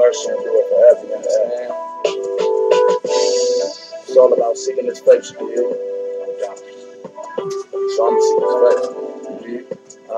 mercy endure forever, you understand? It's all about seeking his face, you dig? So I'm seeking his face, you dig? Yeah. I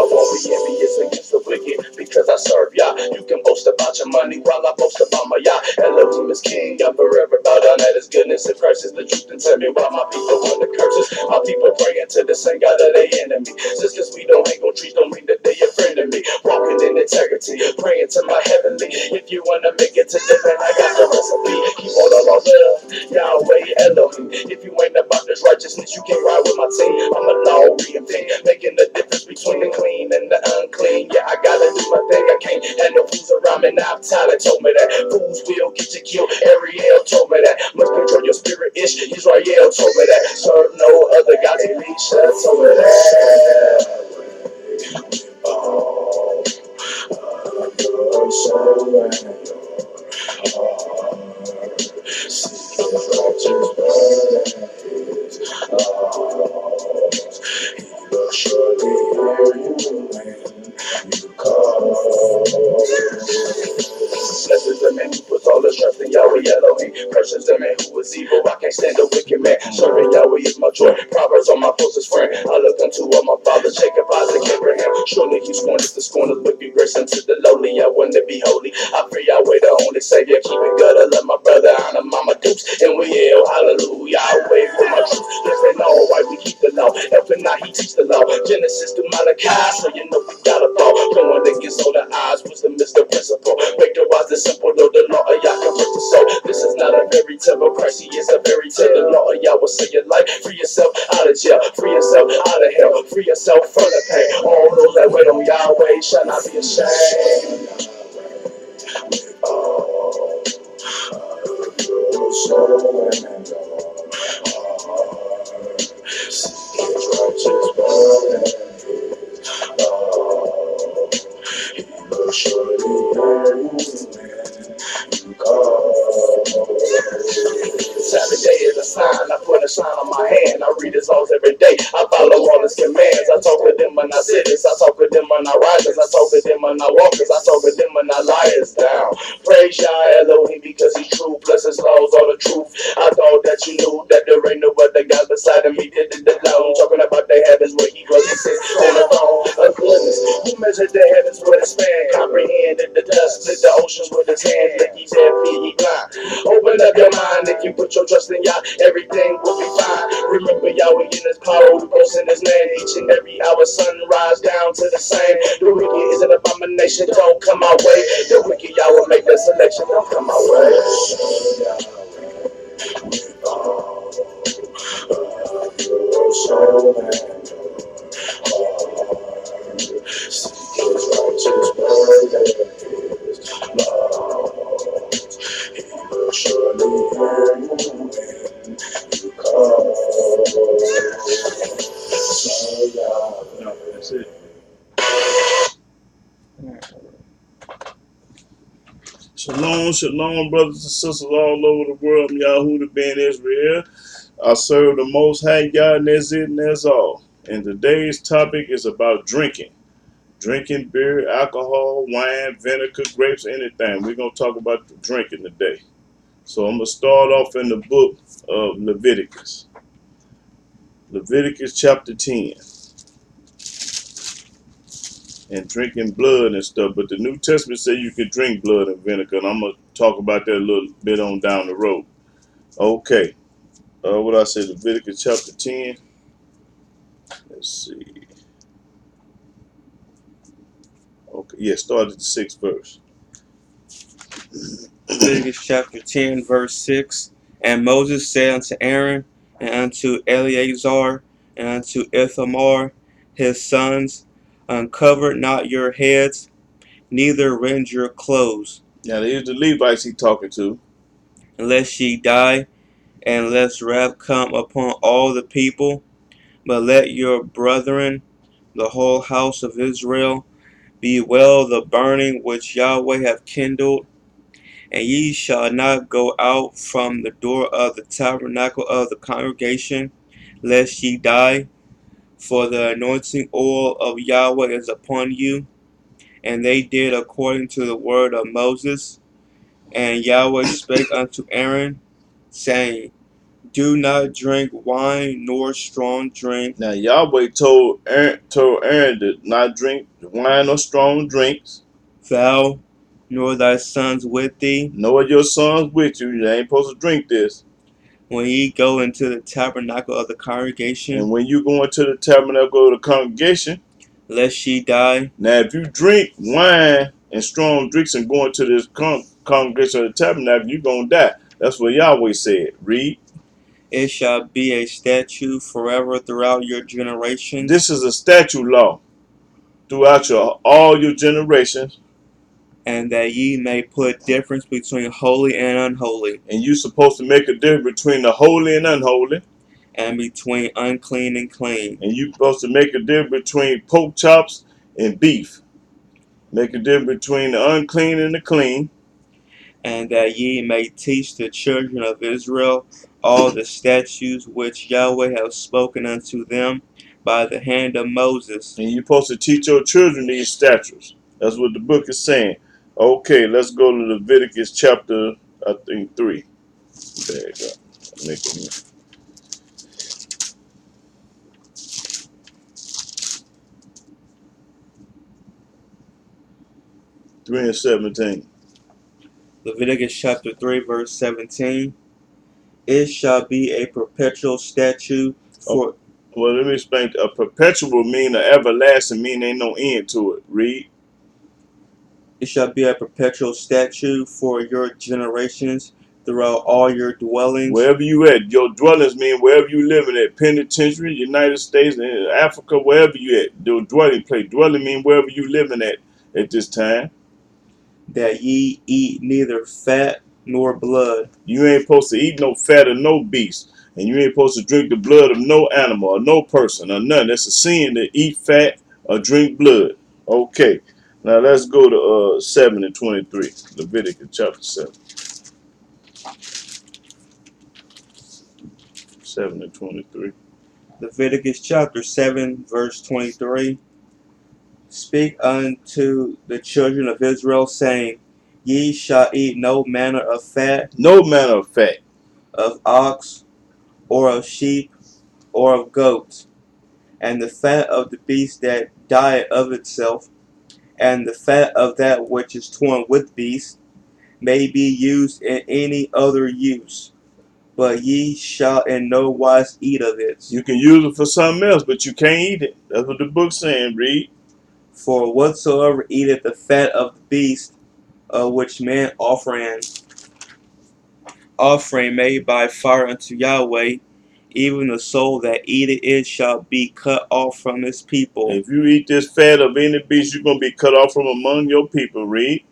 won't be envious against the wicked because I serve Yah. You can boast about your money while I boast about my Yah. Elohim is king. I forever bow down at his goodness. If Christ is the truth, then tell me why my people under curses. My people praying to the same God of their enemy. Just cause we don't hang on trees don't mean that they a friend of me. Walking in integrity, praying to my heavenly. If you wanna make it to heaven, I got the recipe. Keep all of our love, Yahweh Elohim. If you ain't about this righteousness, you can't ride with my team. I'm a law reinvent, making the difference between the clean and the unclean. Yeah, I gotta do my thing. I can't have no fools around me. Now Tyler told me that fools will get you killed. Ariel told me that. Must control your spirit ish. Israel told me that. Serve no other gods. Elisha told me that. Oh, your soul and your heart. Seek his righteous word and his laws. He will surely hear you when you call. Blesses the man who puts all his trust in Yahweh Elohim. Curses the man who is evil. I can't stand a wicked man. Serving Yahweh is my joy. Proverbs are my closest friend. I look unto all my fathers, Jacob, Isaac, Abraham. Surely he scorneth the scorners, but give grace unto the lowly. I want to be holy. I fear Yahweh, the only Savior. Keep it good. I love my brother, honor mama dukes, and we yell hallelujah. I wait for my truth. Yes, they know why we keep the law. Helping not, he teach the law. Genesis to Malachi, so you know we gotta fall. Going against all the odds, wisdom is the principle. Make the wise the simple, though the law of Yah convert the soul. This is not a fairy tale, but Christ, he is a fairy tale. The law of Yah will save your life. Free yourself out of jail, free yourself out of hell, free yourself from the pain. All those that wait on Yahweh shall not be ashamed. Oh, your soul and your heart. Seek his righteous word and his law. He will surely hear you when you call. Saturday is a sign. I put a sign on my hand. I read his laws every day. I follow all his commands. I talk with them when I sit. I talk with them when I rise. I talk with them when I walk. I talk with them when I lie down. Praise Yah Elohim because he's true. Plus his laws are the truth. I thought that you knew that there ain't no other God beside him. He did it alone. Talking about the heavens where he was. He sits on the throne of goodness. Who measured the heavens with a span? Comprehended the dust. Split the oceans with his hands. Like he's heavy, he blind. Open up your mind. If you put your trust in Yah, everything will be fine. Remember Yahweh in his power. We boast in his name. Each and every hour, sunrise down to the same. The wicked is an abomination. Don't come my way. The wicked Yahweh make the selection. Don't come my way. Your soul and your heart. Seek his righteous word and his laws. He will surely hear you when you call. So Yahweh. That's it. Shalom, shalom, brothers and sisters all over the world. I'm Yahuda ben Israel. I serve the Most High God, and that's it, and that's all. And today's topic is about drinking. Drinking beer, alcohol, wine, vinegar, grapes, anything. We're going to talk about the drinking today. So I'm going to start off in the book of Leviticus. Leviticus chapter 10. And drinking blood and stuff. But the New Testament says you can drink blood and vinegar. And I'm going to talk about that a little bit on down the road. Okay. What I say, Leviticus chapter 10. Let's see. Okay, yeah, start at the 6th verse. Leviticus chapter 10, verse 6. And Moses said unto Aaron, and unto Eleazar, and unto Ithamar, his sons, uncover not your heads, neither rend your clothes. Now, here's the Levites he talking to. Lest ye die, and lest wrath come upon all the people. But let your brethren, the whole house of Israel, bewail the burning which Yahweh hath kindled. And ye shall not go out from the door of the tabernacle of the congregation, lest ye die, for the anointing oil of Yahweh is upon you. And they did according to the word of Moses. And Yahweh spake unto Aaron, saying, Do not drink wine nor strong drink, Now Yahweh told Aaron to not drink wine or strong drinks. thou nor thy sons with thee, Nor your sons with you. You ain't supposed to drink this. when ye go into the tabernacle of the And congregation, when you go into the tabernacle of the congregation, lest ye die. now if you drink wine and strong drinks and go into this congregation of the tabernacle, you're going to die. That's what Yahweh said. Read. It shall be a statute forever throughout your generations, This is a statute law throughout all your generations. and that ye may put difference between holy and unholy, And you're supposed to make a difference between the holy and unholy. and between unclean and clean, And you're supposed to make a difference between pork chops and beef. Make a difference between the unclean and the clean. and that ye may teach the children of Israel all the statutes which Yahweh hath spoken unto them by the hand of Moses. And you're supposed to teach your children these statutes. That's what the book is saying. Okay, let's go to Leviticus chapter, I think, 3. There you go. Make it 3 and 17. Leviticus chapter 3, verse 17. It shall be a perpetual statute for Well, let me explain. A perpetual mean an everlasting mean ain't no end to it. Read. it shall be a perpetual statute for your generations throughout all your dwellings, Wherever you at, your dwellings mean wherever you living at, penitentiary, United States, and Africa, wherever you at. Your dwelling place. Dwelling mean wherever you living at this time. that ye eat neither fat nor blood, You ain't supposed to eat no fat of no beast. And you ain't supposed to drink the blood of no animal or no person or none. That's a sin to eat fat or drink blood. Okay. Now let's go to 7 and 23. Leviticus chapter 7. 7 and 23. Leviticus chapter 7, verse 23. Speak unto the children of Israel, saying, Ye shall eat no manner of fat No manner of fat. of ox, or of sheep, or of goats, and the fat of the beast that dieth of itself, and the fat of that which is torn with beasts, may be used in any other use, but ye shall in no wise eat of it. You can use it for something else, but you can't eat it. That's what the book's saying. Read. For whatsoever eateth the fat of the beast, which man offering made by fire unto Yahweh, even the soul that eateth it shall be cut off from his people. If you eat this fat of any beast, you're going to be cut off from among your people. Read.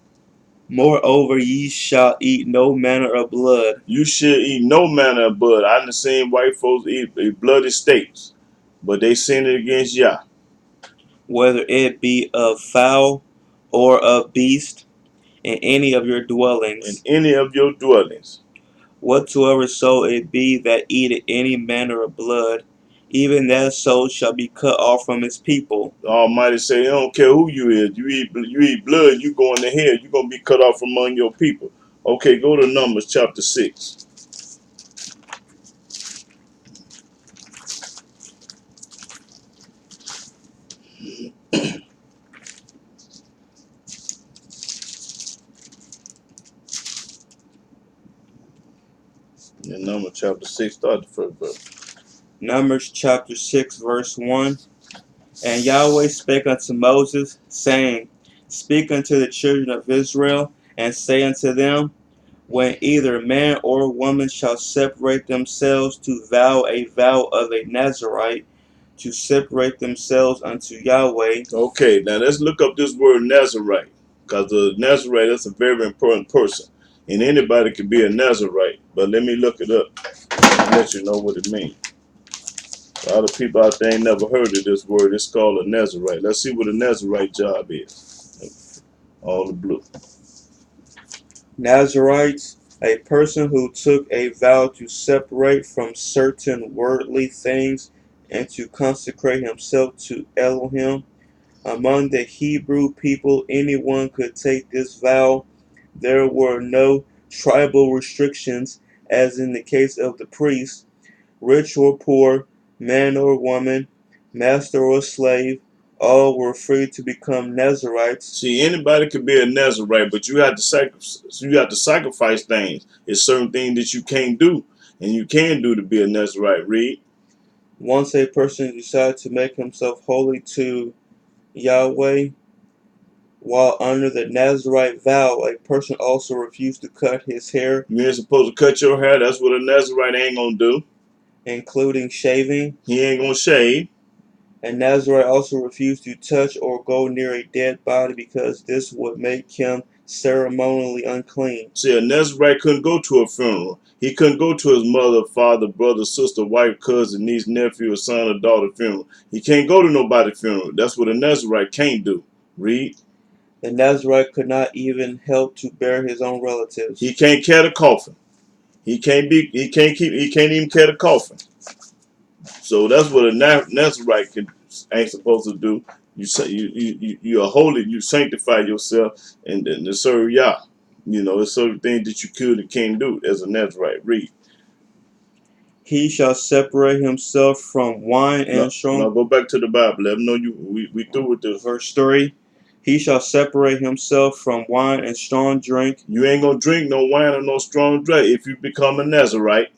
Moreover, ye shall eat no manner of blood, You should eat no manner of blood. I done seen white folks eat bloody steaks, but they sinned against Yah. whether it be of fowl or of beast, in any of your In dwellings. any of your dwellings. Whatsoever soul it be that eateth any manner of blood, even that soul shall be cut off from his people. The Almighty say, I don't care who you is. You eat blood, you go in the hell. You're going to be cut off among your people. Okay, go to Numbers chapter 6. In Numbers chapter 6, start the first verse. Numbers chapter 6, verse 1. And Yahweh spake unto Moses, saying, Speak unto the children of Israel, and say unto them, When either man or woman shall separate themselves to vow a vow of a Nazarite, to separate themselves unto Yahweh. Okay, now let's look up this word Nazarite, because the Nazarite is a very important person, and anybody can be a Nazarite. But let me look it up and let you know what it means. A lot of people out there ain't never heard of this word. It's called a Nazarite. Let's see what a Nazarite job is. All the blue. Nazarites, a person who took a vow to separate from certain worldly things and to consecrate himself to Elohim. Among the Hebrew people, anyone could take this vow. There were no tribal restrictions, as in the case of the priests. Rich or poor, man or woman, master or slave, all were free to become Nazarites. See, anybody could be a Nazarite, but you have to sacrifice things. It's certain things that you can't do, and you can do to be a Nazarite. Read. Once a person decides to make himself holy to Yahweh while under the Nazarite vow, a person also refused to cut his hair, You ain't supposed to cut your hair. That's what a Nazarite ain't gonna do. including shaving. He ain't gonna shave. A Nazarite also refused to touch or go near a dead body because this would make him ceremonially unclean. See, a Nazarite couldn't go to a funeral. He couldn't go to his mother, father, brother, sister, wife, cousin, niece, nephew, or son or daughter funeral. He can't go to nobody's funeral. That's what a Nazarite can't do. Read. The Nazarite could not even help to bury his own relatives. He can't carry the coffin. He can't even carry the coffin. So that's what a Nazarite ain't supposed to do. You say you are holy. You sanctify yourself and to serve Yah. You know, there's certain things that you could and can't do as a Nazarite. Read. He shall separate himself from wine and strong. Now go back to the Bible. Let them know we through with this. Verse 3. He shall separate himself from wine and strong drink. You ain't gonna drink no wine or no strong drink if you become a Nazarite.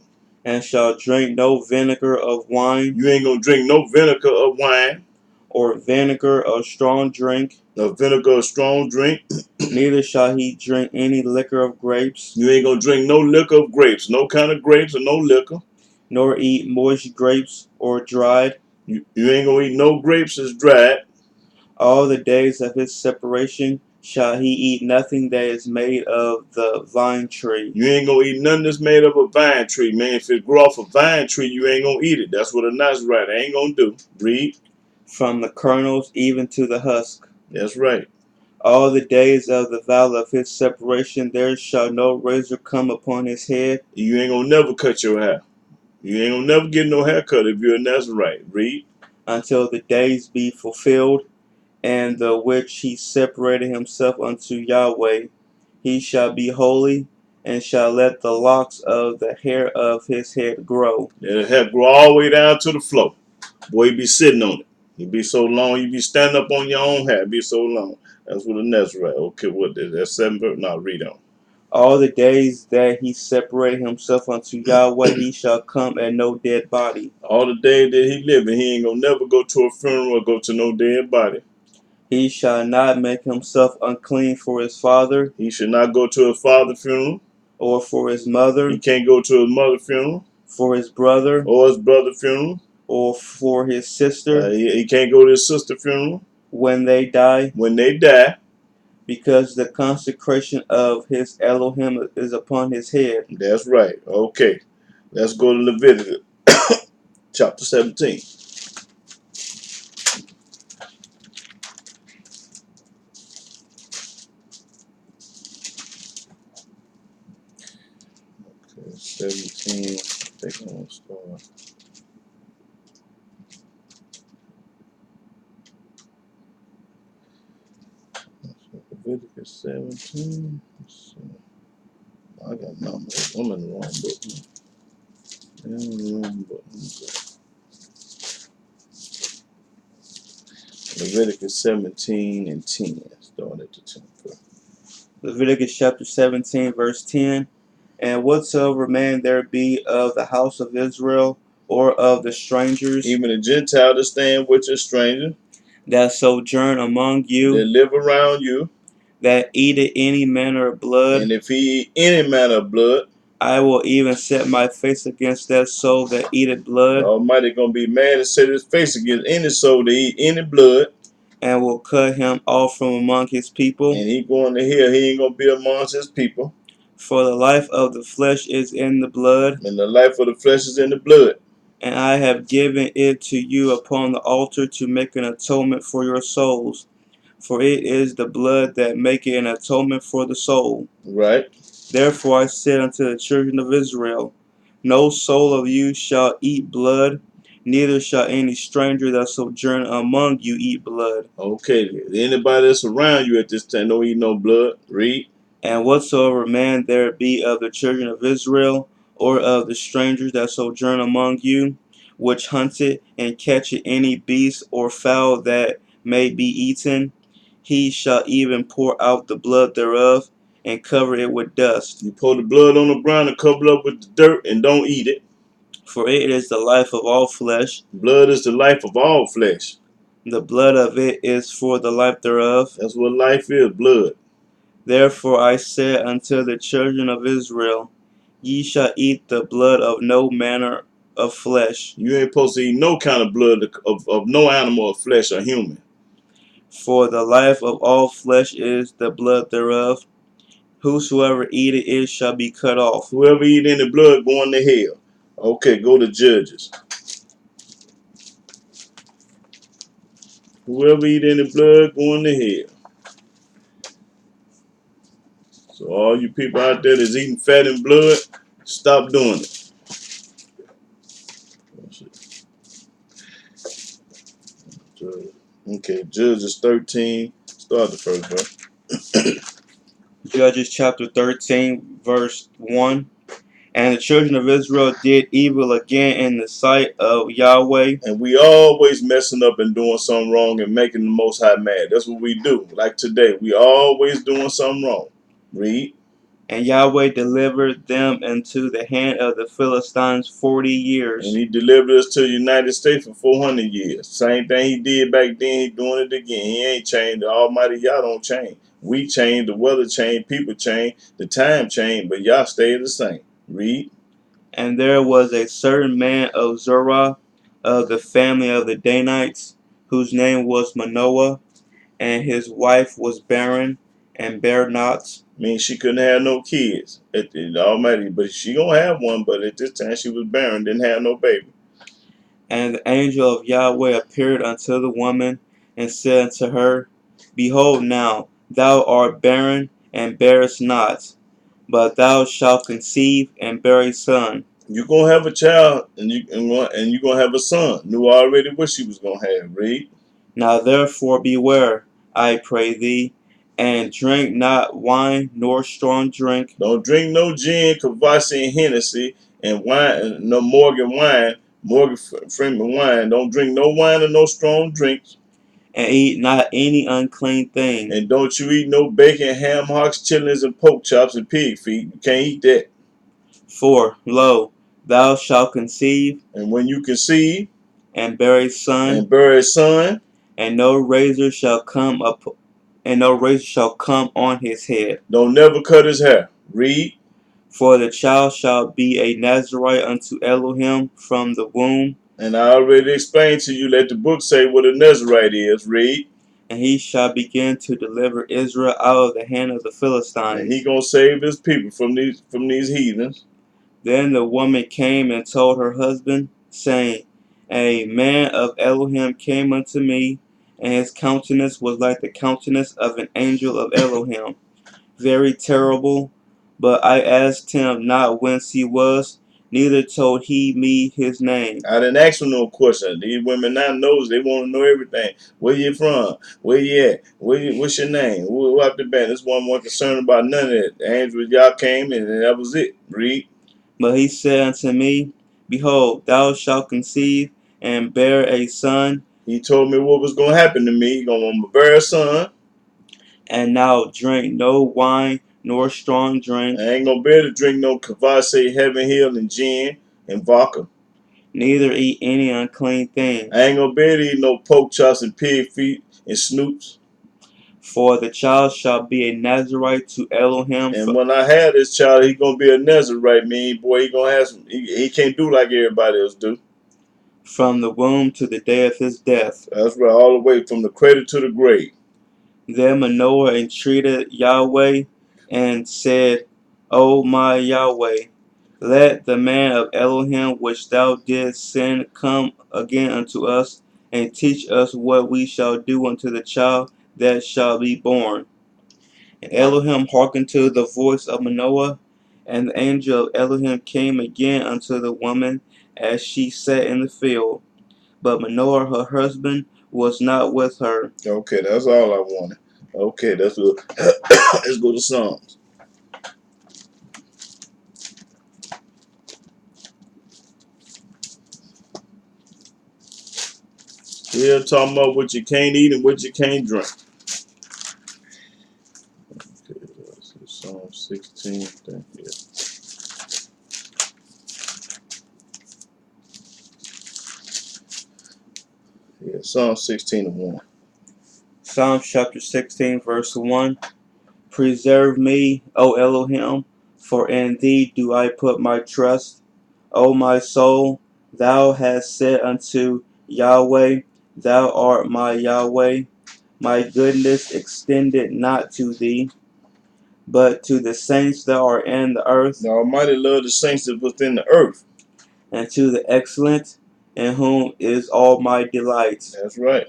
And shall drink no vinegar of wine. You ain't gonna drink no vinegar of wine. Or vinegar of strong drink. No vinegar of strong drink. Neither shall he drink any liquor of grapes. You ain't gonna drink no liquor of grapes. No kind of grapes or no liquor. Nor eat moist grapes or dried. You ain't gonna eat no grapes as dried. All the days of his separation shall he eat nothing that is made of the vine tree. You ain't gonna eat nothing that's made of a vine tree, man. If it grow off a vine tree, you ain't gonna eat it. That's what a Nazarite ain't gonna do. Read. From the kernels even to the husk. That's right. All the days of the vow of his separation, there shall no razor come upon his head. You ain't gonna never cut your hair. You ain't gonna never get no haircut if you're a Nazarite. Read. Until the days be fulfilled, and the which he separated himself unto Yahweh. He shall be holy, and shall let the locks of the hair of his head grow. Let the hair grow all the way down to the floor. Boy, you be sitting on it. You be so long, you be standing up on your own hair. It be so long. That's what a Nazarite. Okay, what is that? 7 verse? Now read on. All the days that he separated himself unto Yahweh, he shall come at no dead body. All the days that he living, he ain't gonna never go to a funeral or go to no dead body. He shall not make himself unclean for his father. He should not go to his father's funeral. Or for his mother. He can't go to his mother's funeral. For his brother. Or his brother's funeral. Or for his sister. He can't go to his sister's funeral. When they die. When they die. Because the consecration of his Elohim is upon his head. That's right. Okay. Let's go to Leviticus chapter 17. Okay, 17. I think I'm going to start. Leviticus 17. Let's see. I got numbers. I'm in the wrong book. I'm in the wrong book. Leviticus 17 and 10. Start at the 10th. Leviticus chapter 17, verse 10. And whatsoever man there be of the house of Israel, or of the strangers, even a Gentile that stand with a stranger, that sojourn among you, that live around you, that eateth any manner of blood, and if he eat any manner of blood, I will even set my face against that soul that eateth blood. The Almighty gonna be mad and set his face against any soul that eat any blood, and will cut him off from among his people. And he going to hell. He ain't gonna be amongst his people. For the life of the flesh is in the blood, and the life of the flesh is in the blood. And I have given it to you upon the altar to make an atonement for your souls. For it is the blood that maketh an atonement for the soul. Right. Therefore I said unto the children of Israel, no soul of you shall eat blood, neither shall any stranger that sojourn among you eat blood. Okay, anybody that's around you at this time don't eat no blood. Read. And whatsoever man there be of the children of Israel, or of the strangers that sojourn among you, which hunted and catcheth any beast or fowl that may be eaten, he shall even pour out the blood thereof, and cover it with dust. You pour the blood on the ground and cover it up with the dirt and don't eat it. For it is the life of all flesh. Blood is the life of all flesh. The blood of it is for the life thereof. That's what life is, blood. Therefore I said unto the children of Israel, ye shall eat the blood of no manner of flesh. You ain't supposed to eat no kind of blood of no animal or flesh or human. For the life of all flesh is the blood thereof. Whosoever eateth it shall be cut off. Whoever eat any blood going to hell. Okay, go to Judges. Whoever eat any blood going to hell. So all you people out there that's eating fat and blood, stop doing it. Okay, Judges 13. Start the first verse. Judges chapter 13, verse 1. And the children of Israel did evil again in the sight of Yahweh. And we always messing up and doing something wrong and making the Most High mad. That's what we do. Like today, we always doing something wrong. Read. And Yahweh delivered them into the hand of the Philistines 40 years. And he delivered us to the United States for 400 years. Same thing he did back then, he doing it again. He ain't changed. The Almighty Yah don't change. We change, the weather change, people change, the time change, but Yah stay the same. Read. And there was a certain man of Zorah, of the family of the Danites, whose name was Manoah, and his wife was barren, and bare not. Means she couldn't have no kids at the Almighty, but she gonna have one. But at this time, she was barren, didn't have no baby. And the angel of Yahweh appeared unto the woman, and said unto her, Behold now, thou art barren, and bearest not, but thou shalt conceive, and bear a son. You gonna have a child, and you gonna have a son. Knew already what she was gonna have. Read. Now therefore beware, I pray thee, and drink not wine nor strong drink. Don't drink no gin, Kvasse, and Hennessy, and wine, no Morgan wine, Morgan Freeman wine. Don't drink no wine or no strong drinks. And eat not any unclean thing. And don't you eat no bacon, ham hocks, chitlins, and pork chops and pig feet. You can't eat that. For, lo, thou shalt conceive, And when you conceive, and bear a son, and bear a son, and no razor shall come up, and no razor shall come on his head. don't never cut his hair. Read. For the child shall be a Nazarite unto Elohim from the womb. And I already explained to you, let the book say what a Nazarite is. Read. And he shall begin to deliver Israel out of the hand of the Philistines. And he gonna save his people from these heathens. Then the woman came and told her husband, saying, A man of Elohim came unto me, and his countenance was like the countenance of an angel of Elohim, very terrible. But I asked him not whence he was, neither told he me his name. I didn't ask for no question. These women now knows, they want to know everything. Where you from? Where you at? What's your name? Who up the band? This one wasn't concerned about none of that. The angel Yah came and that was it. Read. But he said unto me, Behold, thou shalt conceive, and bear a son. He told me what was going to happen to me. He going to bear a son. And now drink no wine nor strong drink. I ain't going to be able to drink no Kvasse, Heaven Hill, and gin, and vodka. Neither eat any unclean thing. I ain't going to be able to eat no pork chops and pig feet and snoops. For the child shall be a Nazarite to Elohim. And when I have this child, he going to be a Nazarite. Mean boy, he going to have some, he can't do like everybody else do. From the womb to the day of his death. That's right, all the way from the cradle to the grave. Then Manoah entreated Yahweh and said, O my Yahweh, let the man of Elohim which thou didst send come again unto us, and teach us what we shall do unto the child that shall be born. And Elohim hearkened to the voice of Manoah, and the angel of Elohim came again unto the woman as she sat in the field. but Manoah, her husband, was not with her. Okay, that's all I wanted. Okay, that's good. Let's go to Psalms. Still talking about what you can't eat and what you can't drink. Okay, Psalm 16. Yeah. Yeah, Psalm 16 and 1. Psalms chapter 16, verse 1. Preserve me, O Elohim, for in thee do I put my trust. O my soul, thou hast said unto Yahweh, thou art my Yahweh. My goodness extended not to thee, but to the saints that are in the earth, The Almighty loved the saints that within the earth. and to the excellent, in whom is all my delight. That's right.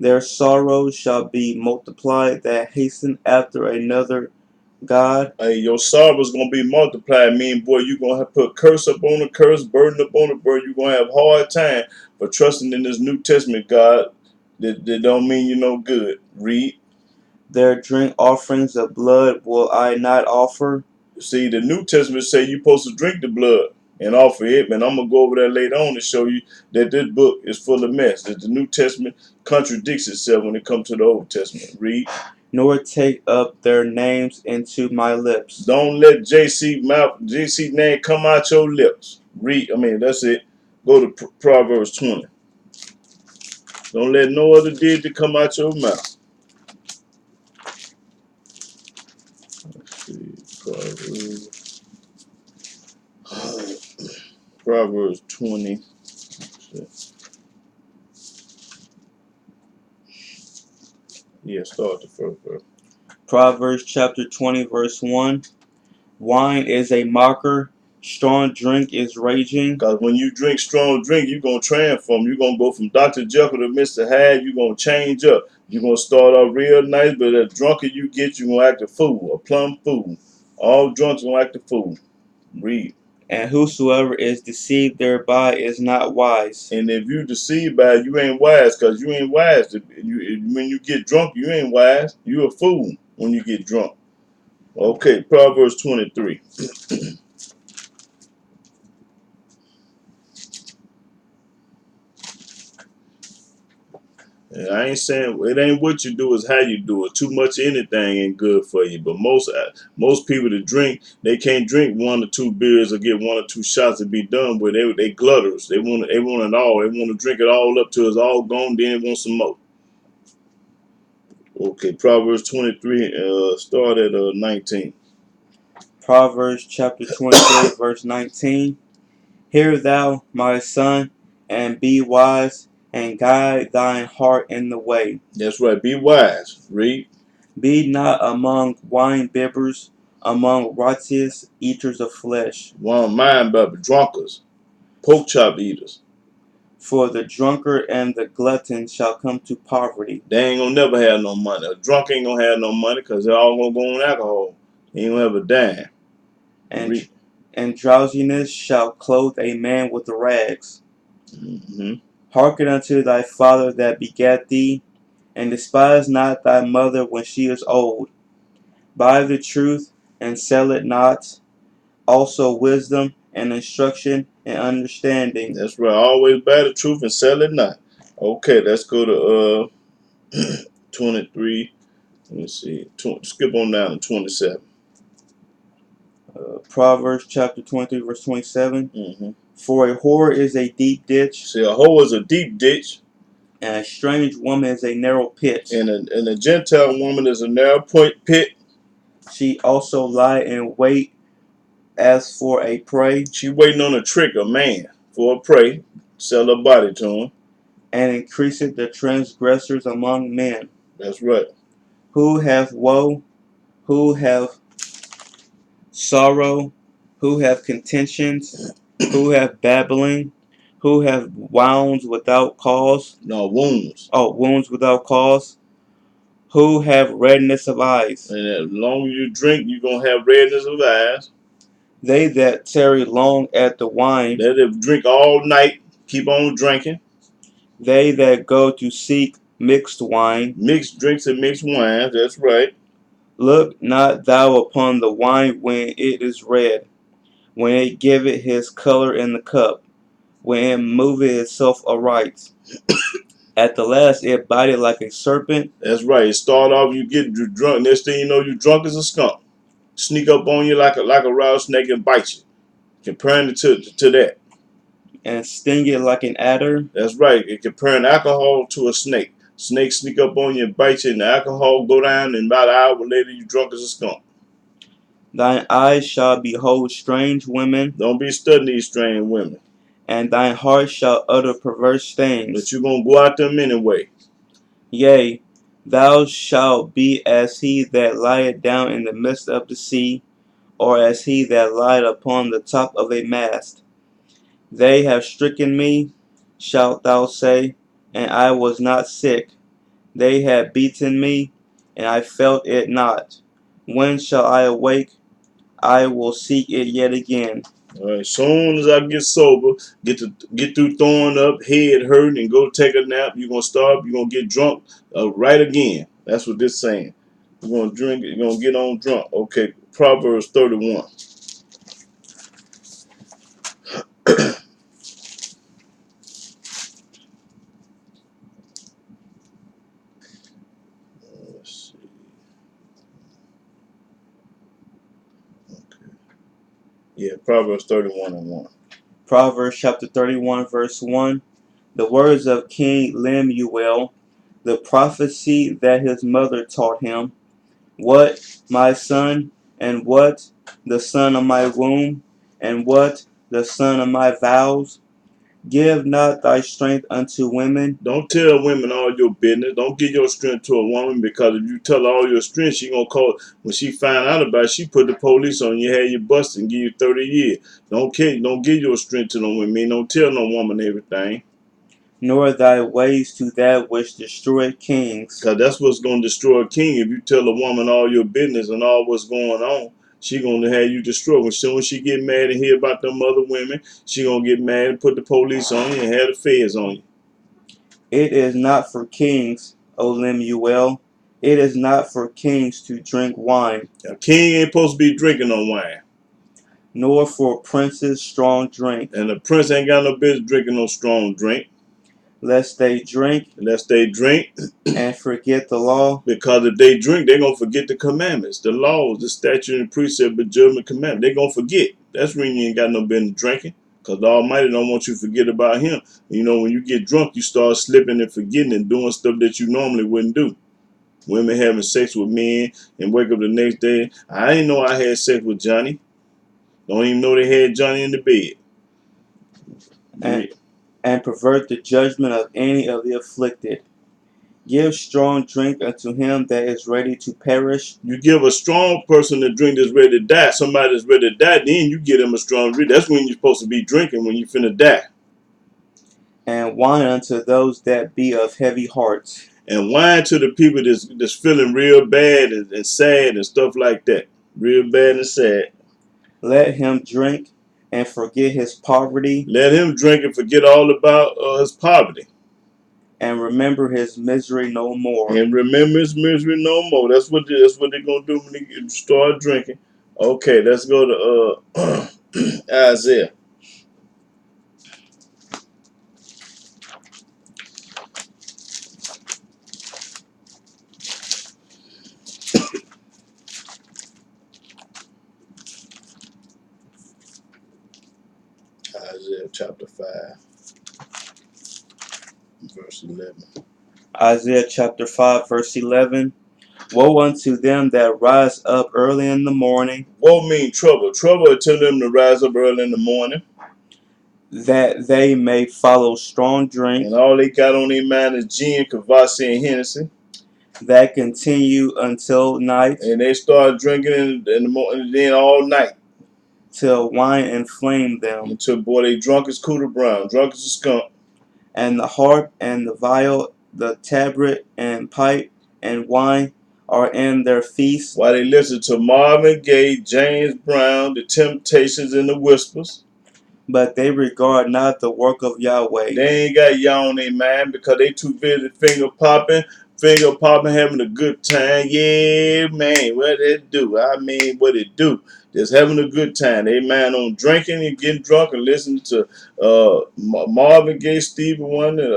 Their sorrows shall be multiplied that hasten after another God. Hey, your sorrow's gonna be multiplied. Mean boy, you gonna have to put curse up on a curse, burden up on a burden. You're gonna have a hard time for trusting in this New Testament God. That don't mean you no good. Read. Their drink offerings of blood will I not offer. See, the New Testament say you're supposed to drink the blood and offer it, and I'm gonna go over there later on to show you that this book is full of mess. That the New Testament contradicts itself when it comes to the Old Testament. Read. Nor take up their names into my lips. Don't let JC name come out your lips. Read. I mean, that's it. Go to Proverbs 20. Don't let no other deity come out your mouth. Let's see. Proverbs 20. Yeah, start the first verse. Proverbs chapter 20, verse 1. Wine is a mocker, strong drink is raging. Because when you drink strong drink, you're going to transform. You're going to go from Dr. Jekyll to Mr. Hyde. You're going to change up. You're going to start off real nice, but the drunker you get, you're going to act a fool, a plumb fool. All drunks going to act a fool. Read. And whosoever is deceived thereby is not wise. And if you deceived by it, you ain't wise, because you ain't wise. When you get drunk, you ain't wise. You a fool when you get drunk. Okay, Proverbs 23. And I ain't saying it ain't what you do, is how you do it. Too much of anything ain't good for you. But most people that drink, they can't drink 1 or 2 beers or get 1 or 2 shots and be done with. They glutters. They want it all. They want to drink it all up till it's all gone. Then they want some more. Okay, Proverbs 23. Start at 19. Proverbs chapter 23, verse 19. Hear thou, my son, and be wise, and guide thine heart in the way. That's right. Be wise. Read. Be not among wine bibbers, among riotous eaters of flesh. One mind about drunkards, pork chop eaters. For the drunkard and the glutton shall come to poverty. They ain't gonna never have no money. A drunk ain't gonna have no money because they're all gonna go on alcohol. He ain't gonna have a dime. And drowsiness shall clothe a man with rags. Hearken unto thy father that begat thee, and despise not thy mother when she is old. Buy the truth and sell it not, also wisdom and instruction and understanding. That's right. Always buy the truth and sell it not. Okay, let's go to 23. Let me see. Skip on down to 27. Proverbs chapter 23, verse 27. Mm-hmm. For a whore is a deep ditch. See, a hoe is a deep ditch. And a strange woman is a narrow pit. And a Gentile woman is a narrow pit. She also lie in wait as for a prey. She waiting on a trick, a man, for a prey. Sell her body to him. And increaseth the transgressors among men. That's right. Who have woe, who have sorrow, who have contentions, who have babbling, who have wounds without cause. No, wounds. Oh, wounds without cause. Who have redness of eyes. And as long as you drink, you're going to have redness of eyes. They that tarry long at the wine. They that drink all night, keep on drinking. They that go to seek mixed wine, Mixed drinks and mixed wines, that's right. look not thou upon the wine when it is red, when it giveth his color in the cup, when it moveth itself aright. At the last it biteth like a serpent. That's right. It start off, you get drunk. Next thing you know, you drunk as a skunk. Sneak up on you like a rattlesnake and bite you. Comparing it to that. And stingeth like an adder. That's right. It comparing alcohol to a snake. Snake sneak up on you and bite you, and the alcohol go down, and about an hour later, you drunk as a skunk. Thine eyes shall behold strange women. Don't be studying these strange women. And thine heart shall utter perverse things. But you're going to go out them anyway. Yea, thou shalt be as he that lieth down in the midst of the sea, or as he that lieth upon the top of a mast. They have stricken me, shalt thou say, and I was not sick. They have beaten me, and I felt it not. When shall I awake? I will seek it yet again. All right. Soon as I get sober, get through throwing up, head hurting, and go take a nap, you're gonna start. You're gonna get drunk right again. That's what this saying. You're gonna drink. You're gonna get on drunk. Okay. Proverbs 31. Let's see. Okay. Yeah, Proverbs 31 and 1. Proverbs chapter 31, verse 1. The words of King Lemuel, the prophecy that his mother taught him. What, my son, and what, the son of my womb, and what, the son of my vows? Give not thy strength unto women. Don't tell women all your business. Don't give your strength to a woman, because if you tell her all your strength, she gonna call. When she find out about it, she put the police on you, have you busted, and give you 30 years. Don't give your strength to no women. Don't tell no woman everything. Nor thy ways to that which destroyeth kings. Because that's what's going to destroy a king. If you tell a woman all your business and all what's going on, she going to have you destroyed. As soon as she get mad and hear about them other women, she going to get mad and put the police on you and have the feds on you. It is not for kings, O Lemuel. It is not for kings to drink wine. A king ain't supposed to be drinking no wine. Nor for princes strong drink. And the prince ain't got no business drinking no strong drink. Lest they drink and forget the law. Because if they drink, they're going to forget the commandments, the laws, the statute and precept, the judgment commandment. They're going to forget. That's when you ain't got no business drinking. Because the Almighty don't want you to forget about him. You know, when you get drunk, you start slipping and forgetting and doing stuff that you normally wouldn't do. Women having sex with men and wake up the next day. I didn't know I had sex with Johnny. Don't even know they had Johnny in the bed. And pervert the judgment of any of the afflicted. Give strong drink unto him that is ready to perish. You give a strong person a drink that's ready to die. Somebody that's ready to die, then you give them a strong drink. That's when you're supposed to be drinking, when you finna die. And wine unto those that be of heavy hearts. And wine to the people that's feeling real bad and sad and stuff like that. Real bad and sad. Let him drink and forget his poverty. Let him drink and forget all about his poverty. And remember his misery no more. And remember his misery no more. That's what they're gonna do when they start drinking. Okay, let's go to Isaiah. Isaiah chapter 5, verse 11. Isaiah chapter 5, verse 11. Woe unto them that rise up early in the morning. Woe mean trouble. Trouble tell them to rise up early in the morning. That they may follow strong drink. And all they got on their mind is gin, Kvass, and Hennessy. That continue until night. And they start drinking in the morning, then all night. Till wine inflame them. Until, boy, they drunk as Cooter Brown, drunk as a skunk. And the harp and the viol, the tabret and pipe and wine are in their feasts. While they listen to Marvin Gaye, James Brown, the Temptations, and the Whispers. but they regard not the work of Yahweh. They ain't got Yah on their mind because they too busy finger popping, having a good time. Yeah, man, what it do? I mean, what it do? Just having a good time. They mind on drinking and getting drunk and listening to Marvin Gaye, Stevie Wonder,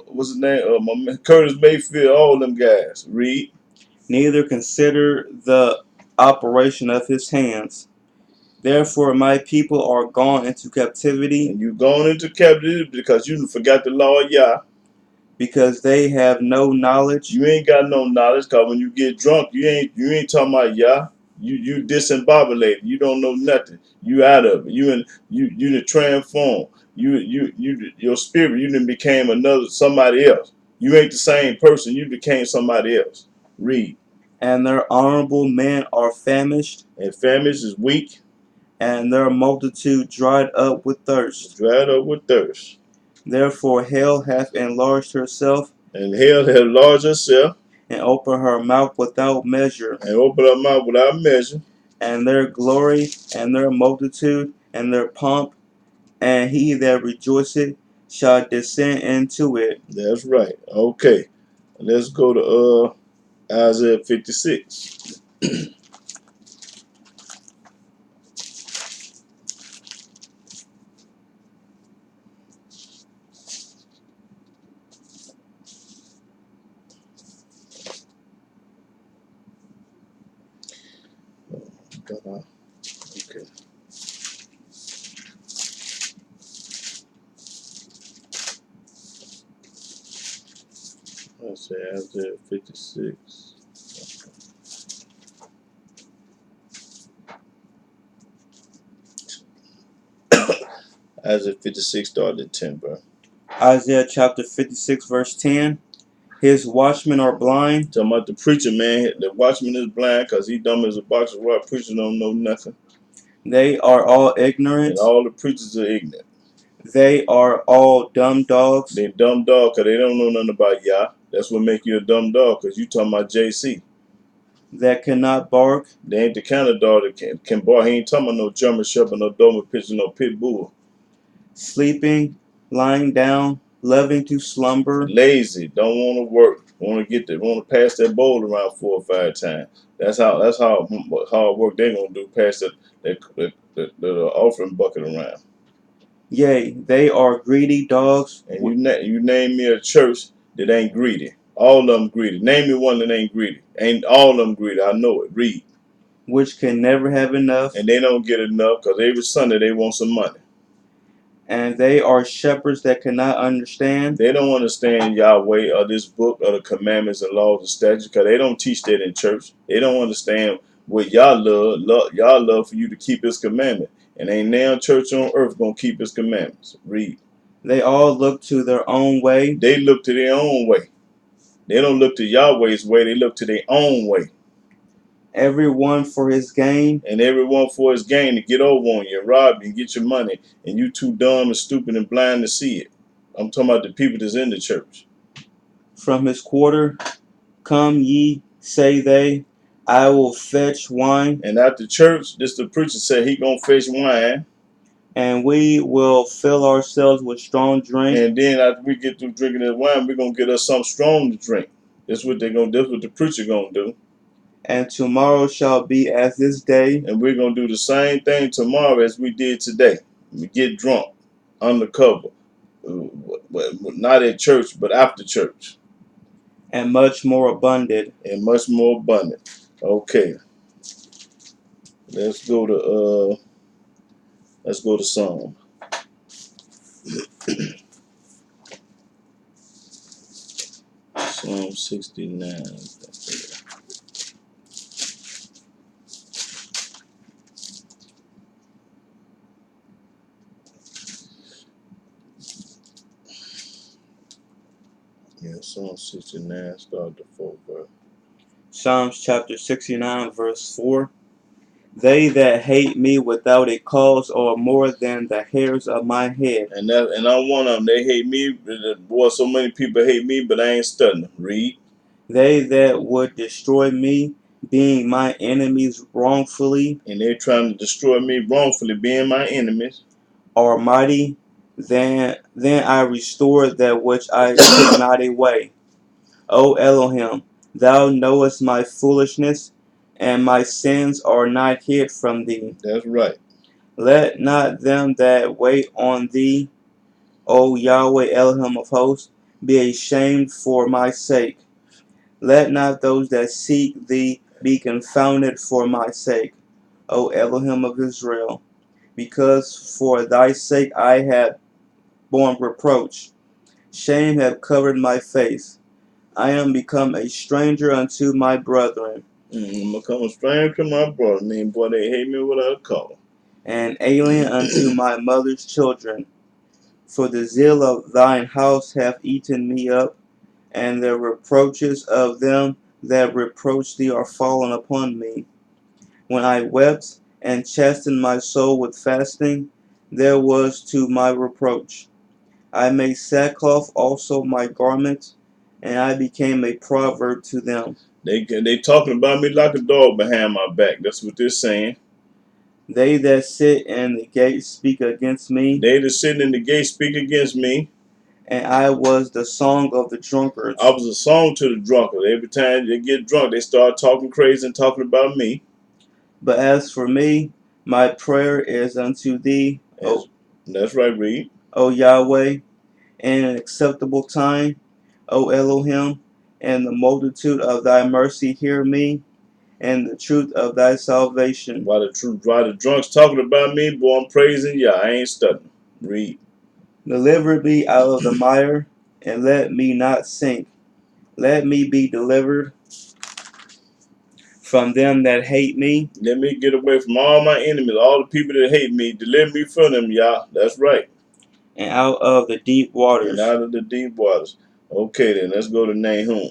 what's his name? Curtis Mayfield, all them guys. Read. Neither consider the operation of his hands. Therefore my people are gone into captivity, And you going into captivity because you forgot the law of Yah. because they have no knowledge. You ain't got no knowledge, cause when you get drunk, you ain't talking about Yah. You disembobulated. You don't know nothing. You out of it. You done transform. Your spirit. You done became somebody else. You ain't the same person. You became somebody else. Read. And their honorable men are famished, And famished is weak, and their multitude dried up with thirst. dried up with thirst. Therefore hell hath enlarged herself, And hell has enlarged herself, and opened her mouth without measure. and opened her mouth without measure. And their glory, and their multitude, and their pomp, and he that rejoiceth shall descend into it. That's right. Okay. Let's go to Isaiah 56. Okay. Let's say Isaiah 56. Isaiah 56 started at 10, bro. Isaiah chapter 56 verse 10. His watchmen are blind. Talking about the preacher, man. The watchman is blind because he dumb as a box of rock. Preachers don't know nothing. They are all And ignorant. all the preachers are ignorant. They are all dumb dogs. They dumb dog because they don't know nothing about Yah. That's what make you a dumb dog, because you talking about JC. That cannot bark. They ain't the kind of dog that can bark. He ain't talking about no German Shepherd, no Doberman Pinscher, no Pit Bull. Sleeping, lying down, loving to slumber. Lazy, don't want to work, want to pass that bowl around 4 or 5 times. That's how hard work they're gonna do. Pass the offering bucket around. Yea, they are greedy dogs. And you name me a church that ain't greedy. All of them greedy. Name me one that ain't greedy. Ain't all of them greedy. I know it. Read. Which can never have enough. And they don't get enough because every Sunday they want some money. And they are shepherds that cannot understand. They don't understand Yahweh or this book or the commandments and laws and statutes because they don't teach that in church. They don't understand what Yah love for you to keep his commandment. And ain't now church on earth gonna keep his commandments. Read. They all look to their own way. They look to their own way. They don't look to Yahweh's way. They look to their own way. Everyone for his gain. And everyone for his gain to get over on you, rob you, and get your money. And you too dumb and stupid and blind to see it. I'm talking about the people that's in the church. From his quarter, come ye, say they, I will fetch wine. And after church, this the preacher said he gonna fetch wine. And we will fill ourselves with strong drink. And then after we get through drinking this wine, we're gonna get us something strong to drink. That's what that's what the preacher gonna do. And tomorrow shall be as this day. And we're gonna do the same thing tomorrow as we did today. We get drunk, undercover, not at church, but after church. And much more abundant. And much more abundant. Okay. Let's go to Psalm. Psalm 69. Yeah, Psalm 69, start the 4th verse. Psalms chapter 69, verse 4. They that hate me without a cause are more than the hairs of my head. And I'm one of them. They hate me. Boy, so many people hate me, but I ain't studying. Read. They that would destroy me, being my enemies wrongfully. And they're trying to destroy me wrongfully, being my enemies. are mighty, then I restored that which I took not away. O Elohim, thou knowest my foolishness, and my sins are not hid from thee. That's right. Let not them that wait on thee, O Yahweh Elohim of hosts, be ashamed for my sake. Let not those that seek thee be confounded for my sake, O Elohim of Israel, because for thy sake I have borne reproach. Shame hath covered my face. I am become a stranger unto my brethren, I'm become a stranger to my brother. I mean, boy, they hate me without a cause. and alien unto my mother's children. For the zeal of thine house hath eaten me up, and the reproaches of them that reproach thee are fallen upon me. When I wept and chastened my soul with fasting, there was to my reproach. I made sackcloth also my garment, and I became a proverb to them. They talking about me like a dog behind my back. That's what they're saying. They that sit in the gate speak against me, They that sitting in the gate speak against me. and I was the song of the drunkards. I was a song to the drunkard. Every time they get drunk, they start talking crazy and talking about me. But as for me, my prayer is unto thee, That's right, Reed. O Yahweh, in an acceptable time, O Elohim, and the multitude of thy mercy hear me, and the truth of thy salvation. While the drunks talking about me, boy, I'm praising Yah. I ain't studying. Read. Deliver me out of the mire, and let me not sink. Let me be delivered from them that hate me. Let me get away from all my enemies, all the people that hate me. Deliver me from them, Yah. That's right. And out of the deep waters. And out of the deep waters. Okay, then let's go to Nahum.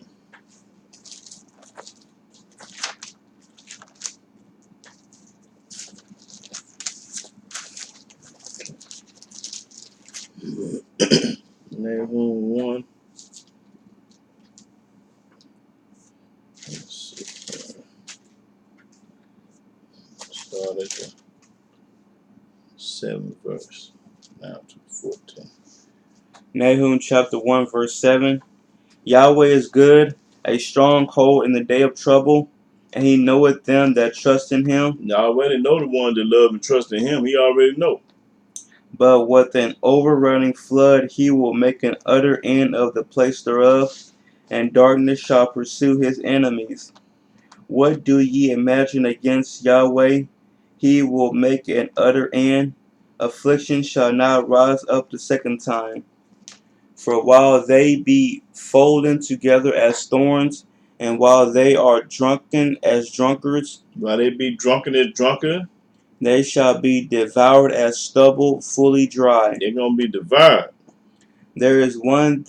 Nahum 1. Let's see. Start at the 7th verse. Now to 14. Nahum chapter 1 verse 7. Yahweh is good, a stronghold in the day of trouble, and he knoweth them that trust in him. Now I already know the one that love and trust in him. He already know. But with an overrunning flood he will make an utter end of the place thereof, and darkness shall pursue his enemies. What do ye imagine against Yahweh? He will make an utter end. Affliction shall not rise up the second time. For while they be folden together as thorns, and while they are drunken as drunkards, While they be drunken as drunkard, they shall be devoured as stubble fully dry. they're gonna be devoured. There is one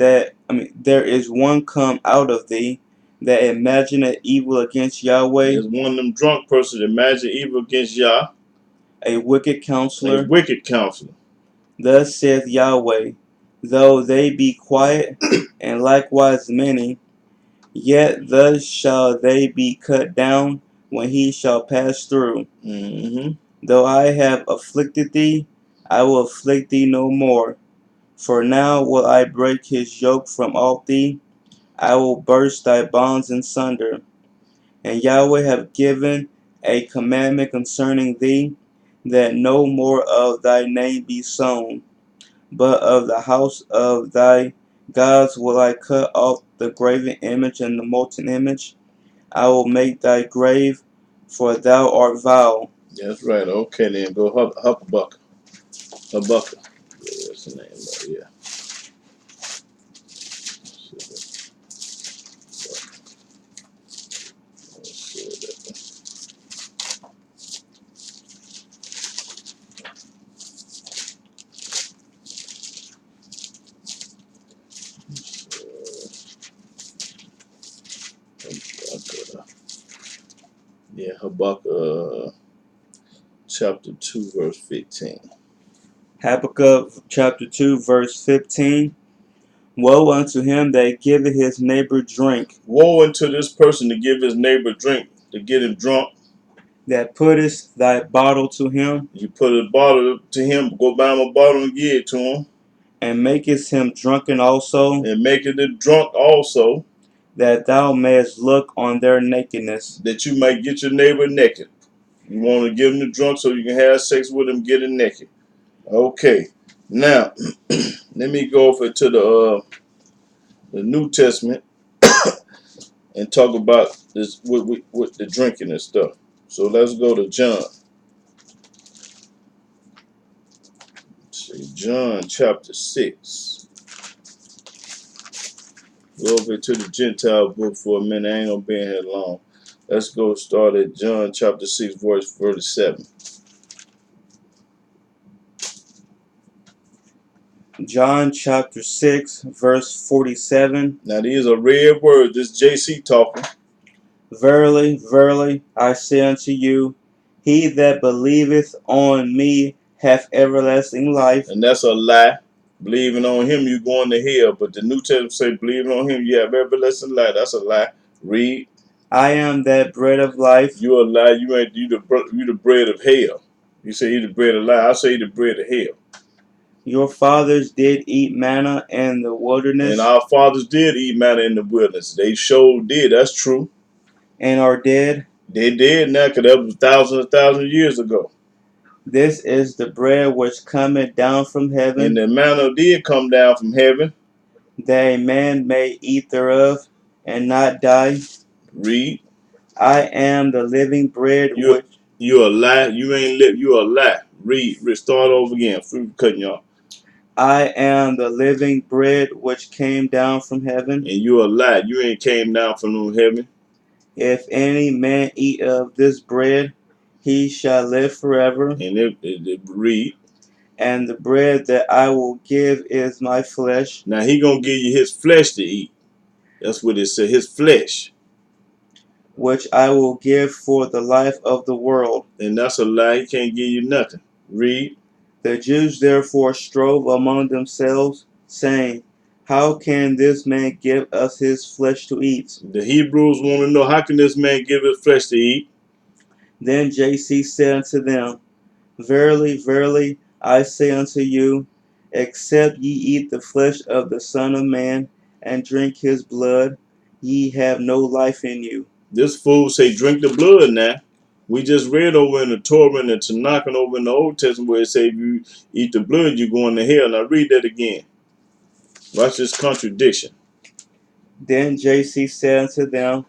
come out of thee that imagineth evil against Yahweh, There's one of them drunk persons that imagine evil against Yah, a wicked a counselor. wicked counselor. Thus saith Yahweh, though they be quiet, and likewise many, yet thus shall they be cut down when he shall pass through. Though I have afflicted thee, I will afflict thee no more. For now will I break his yoke from off thee, I will burst thy bonds in sunder. And Yahweh hath given a commandment concerning thee, that no more of thy name be sown, but of the house of thy gods will I cut off the graven image and the molten image. I will make thy grave, for thou art vile. That's right. Okay, then go Habakkuk. Habakkuk. Yeah, that's the name. Yeah. Yeah, Habakkuk chapter 2, verse 15. Habakkuk chapter 2 verse 15. Woe unto him that giveth his neighbor drink. Woe unto this person to give his neighbor drink, to get him drunk. that puttest thy bottle to him, You put a bottle to him, go buy him a bottle and give it to him, and makest him drunken also, and make it drunk also, that thou mayest look on their nakedness. that you might get your neighbor naked. You want to give him the drunk so you can have sex with him, get him naked. Okay, now let me go over to the New Testament and talk about this with the drinking and stuff. So let's go to John. See, John chapter 6. Go over to the Gentile book for a minute. I ain't gonna be in here long. Let's go start at John chapter 6, verse 37. John chapter 6, verse 47. Now these are red words. This JC talking. Verily, verily, I say unto you, he that believeth on me hath everlasting life. And that's a lie. Believing on him, you going to hell. But the New Testament say, believing on him, you have everlasting life. That's a lie. Read. I am that bread of life. You a lie. You the bread of hell. You say you the bread of life. I say you the bread of hell. Your fathers did eat manna in the wilderness, And our fathers did eat manna in the wilderness. They sure did. That's true. and are dead. They did now, because that was thousands of years ago. This is the bread which cometh down from And heaven, the manna did come down from heaven. that a man may eat thereof and not die. Read. I am the living bread You which you a lie. You ain't live. You a lie. Read. Start over again. Fruit cutting y'all. I am the living bread which came down from heaven. And you a lie. You ain't came down from no heaven. If any man eat of this bread, he shall live forever. And it read. And the bread that I will give is my flesh, Now he gonna give you his flesh to eat. That's what it said. His flesh. which I will give for the life of the world. And that's a lie. He can't give you nothing. Read. The Jews therefore strove among themselves, saying, how can this man give us his flesh to eat? The Hebrews want to know, how can this man give his flesh to eat? Then JC said unto them, verily, verily, I say unto you, except ye eat the flesh of the Son of Man and drink his blood, ye have no life in you. This fool say drink the blood now. We just read over in the Torah and the Tanakh and over in the Old Testament where it say if you eat the blood, you're going to hell. Now read that again. Watch this contradiction. Then JC said unto them,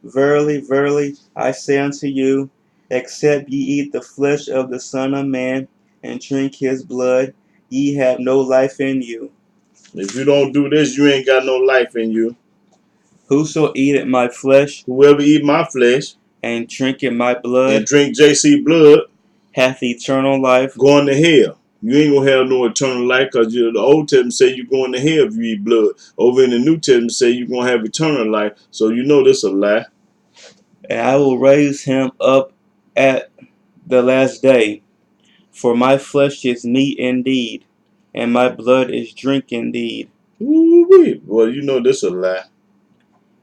verily, verily, I say unto you, except ye eat the flesh of the Son of Man and drink his blood, ye have no life in you. If you don't do this, you ain't got no life in you. Whoso eateth my flesh Whoever eat my flesh and drinketh my and blood drink JC blood, hath eternal life, going to hell. You ain't gonna have no eternal life, because the Old Testament say you're going to hell if you eat blood. Over in the New Testament say you're gonna have eternal life. So you know this a lie. and I will raise him up at the last day. For my flesh is meat indeed, and my blood is drink indeed. Ooh-wee. Well, you know this a lie.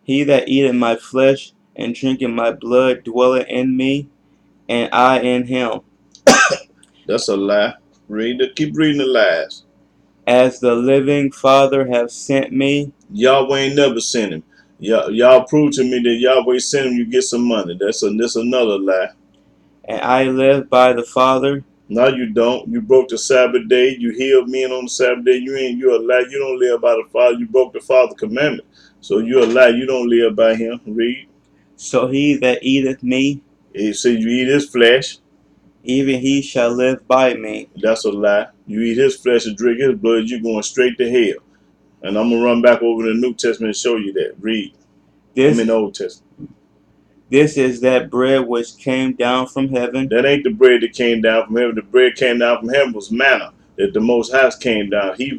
He that eateth my flesh and drinketh my blood dwelleth in me, and I in him. That's a lie. Keep reading the lies. As the living Father hath sent me, Yahweh ain't never sent him. Y'all prove to me that Yahweh sent him, you get some money. That's another lie. and I live by the Father. No, you don't. You broke the Sabbath day. You healed men on the Sabbath day. You're a lie. You don't live by the Father. You broke the Father's commandment. So you're a lie. You don't live by him. Read. So he that eateth me, It says you eat his flesh. even he shall live by me. That's a lie. You eat his flesh and drink his blood, you're going straight to hell. And I'm going to run back over the New Testament and show you that. Read. I'm in the Old Testament. This is that bread which came down from heaven, That ain't the bread that came down from heaven. The bread came down from heaven was manna that the Most High came down. He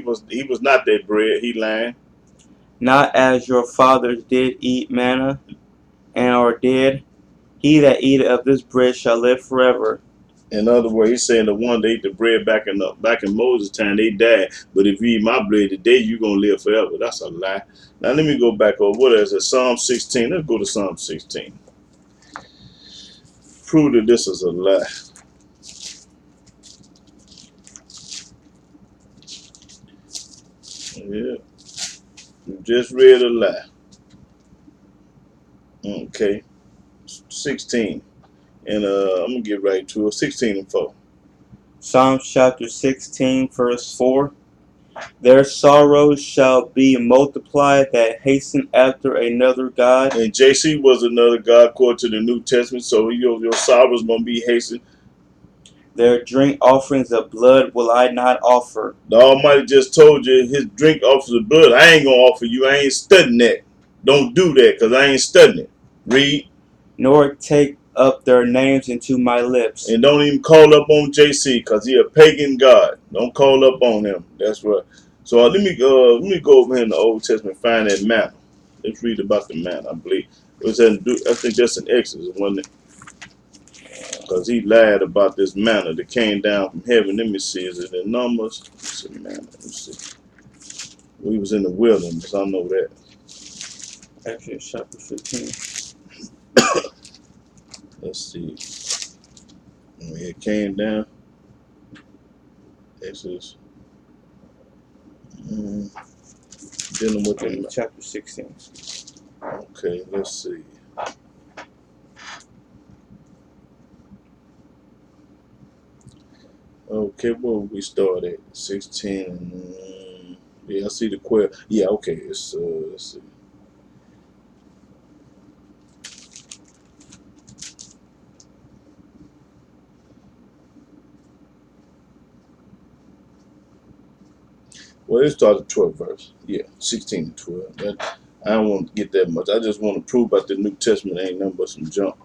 was not that bread. He lying. not as your fathers did eat manna and are dead. He that eateth of this bread shall live forever. In other words, he's saying the one that ate the bread back in Moses' time, they died. But if you eat my bread today, you're gonna live forever. That's a lie. Now let me go back over. What is it? Psalm 16. Let's go to Psalm 16. prove that this is a lie. Yeah, you just read a lie. Okay, 16. And I'm going to get right to it. 16 and 4. Psalms chapter 16, verse 4. Their sorrows shall be multiplied that hasten after another God. And JC was another God according to the New Testament, so your sorrows going to be hastened. Their drink offerings of blood will I not offer. The Almighty just told you his drink offers of blood. I ain't going to offer you. I ain't studying that. Don't do that because I ain't studying it. Read. Nor take up their names into my lips. And don't even call up on JC because he a pagan God. Don't call up on him. That's right. So let me go over here in the Old Testament, find that manna. Let's read about the manna. I believe it was I think that's in Exodus, wasn't it? Because he lied about this manna that came down from heaven. Let me see. Is it in Numbers? Let's see, manna. Let's see. We was in the wilderness. I know that. Exodus chapter 15. Let's see. When it came down. Exodus. Dealing with the chapter 16. Okay, let's see. Okay, where would we start at? 16. Yeah, I see the quail. Yeah, okay. It's let's see. Well, it started at 12 verse. Yeah, 16 to 12. I don't want to get that much. I just want to prove about the New Testament ain't nothing but some junk.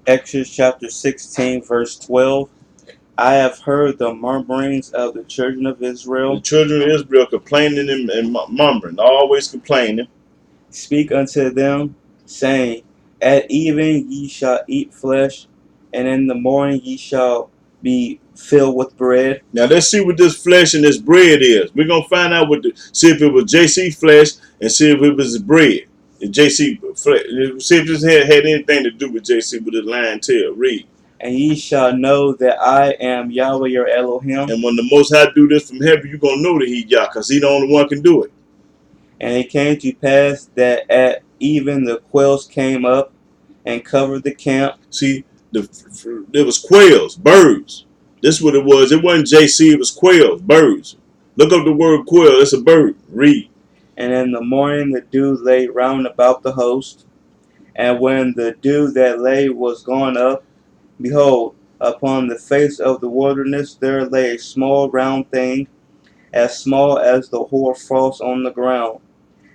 Exodus chapter 16, verse 12. I have heard the murmurings of the children of Israel. The children of Israel complaining and murmuring, always complaining. Speak unto them, saying, At even ye shall eat flesh, and in the morning ye shall be filled with bread. Now let's see what this flesh and this bread is. We're gonna find out see if it was JC flesh and see if it was bread. JC flesh. See if this had anything to do with JC with his lying tail. Read. And ye shall know that I am Yahweh your Elohim. And when the Most High do this from heaven, you're gonna know that he Yah, because he the only one can do it. And it came to pass that at even the quails came up and covered the camp. See, there was quails, birds. This is what it was. It wasn't JC, it was quails, birds. Look up the word quail, it's a bird. Read. And in the morning the dew lay round about the host. And when the dew that lay was gone up, behold, upon the face of the wilderness there lay a small round thing, as small as the hoar frost on the ground.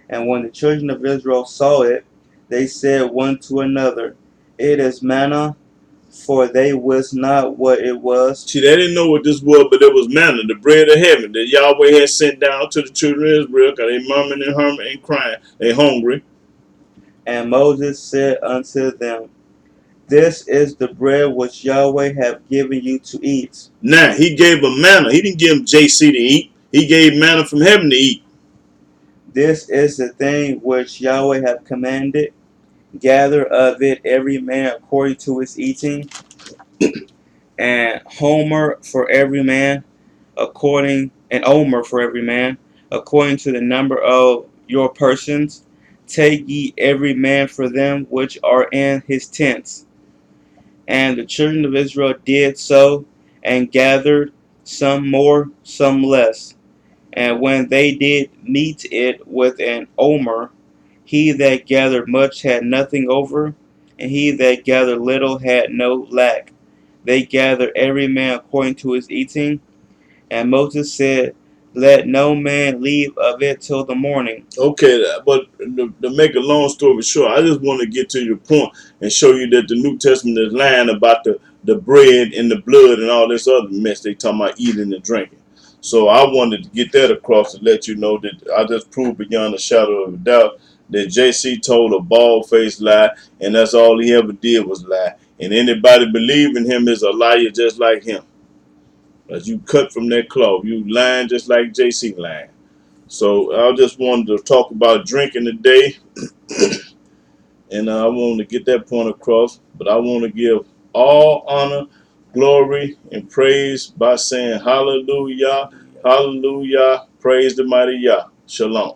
And when the children of Israel saw it, they said one to another, It is manna, for they wist not what it was. See, they didn't know what this was, but it was manna, the bread of heaven that Yahweh had sent down to the children of Israel, because they murmuring and humming and crying. They hungry. And Moses said unto them, This is the bread which Yahweh hath given you to eat. Now, he gave them manna. He didn't give them JC to eat. He gave manna from heaven to eat. This is the thing which Yahweh hath commanded. Gather of it every man according to his eating, and omer for every man, according to the number of your persons. Take ye every man for them which are in his tents. And the children of Israel did so, and gathered, some more, some less. And when they did meet it with an omer, he that gathered much had nothing over, and he that gathered little had no lack. They gathered every man according to his eating. And Moses said, Let no man leave of it till the morning. Okay, but to make a long story short, I just want to get to your point and show you that the New Testament is lying about the bread and the blood and all this other mess they talking about eating and drinking. So I wanted to get that across to let you know that I just proved beyond a shadow of a doubt that JC told a bald-faced lie, and that's all he ever did was lie. And anybody believing him is a liar just like him. As you cut from that cloth, you lying just like JC lying. So I just wanted to talk about drinking today, and I wanted to get that point across. But I want to give all honor, glory, and praise by saying hallelujah, hallelujah, praise the mighty Yah. Shalom.